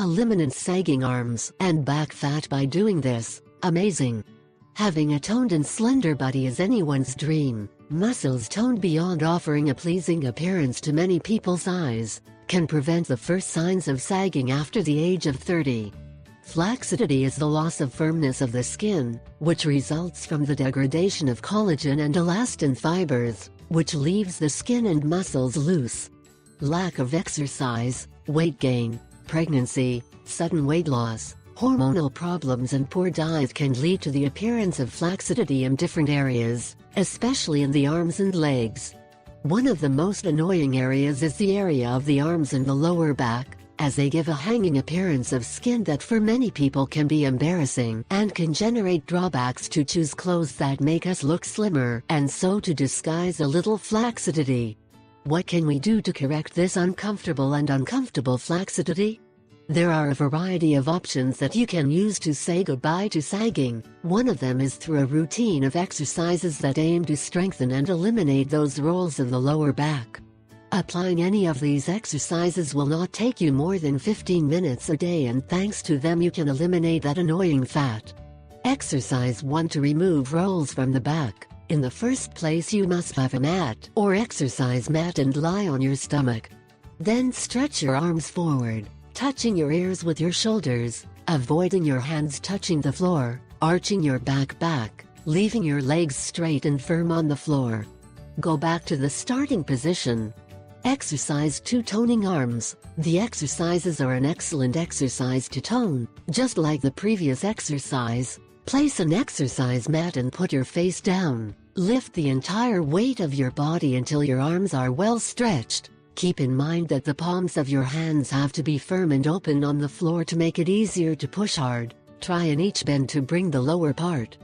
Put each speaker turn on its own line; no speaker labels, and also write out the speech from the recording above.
Eliminate sagging arms and back fat by doing this. Amazing! Having a toned and slender body is anyone's dream. Muscles toned beyond offering a pleasing appearance to many people's eyes can prevent the first signs of sagging after the age of 30. Flaccidity is the loss of firmness of the skin, which results from the degradation of collagen and elastin fibers, which leaves the skin and muscles loose. Lack of exercise, weight gain, pregnancy, sudden weight loss, hormonal problems and poor diet can lead to the appearance of flaccidity in different areas, especially in the arms and legs. One of the most annoying areas is the area of the arms and the lower back, as they give a hanging appearance of skin that for many people can be embarrassing and can generate drawbacks to choose clothes that make us look slimmer and so to disguise a little flaccidity. What can we do to correct this uncomfortable flaccidity? There are a variety of options that you can use to say goodbye to sagging. One of them is through a routine of exercises that aim to strengthen and eliminate those rolls in the lower back. Applying any of these exercises will not take you more than 15 minutes a day, and thanks to them you can eliminate that annoying fat. Exercise 1. To remove rolls from the back. In the first place, you must have a mat or exercise mat and lie on your stomach. Then stretch your arms forward, touching your ears with your shoulders, avoiding your hands touching the floor, arching your back, leaving your legs straight and firm on the floor. Go back to the starting position. Exercise 2. Toning arms. The exercises are an excellent exercise to tone, just like the previous exercise. Place an exercise mat and put your face down. Lift the entire weight of your body until your arms are well stretched. Keep in mind that the palms of your hands have to be firm and open on the floor to make it easier to push hard. Try in each bend to bring the lower part.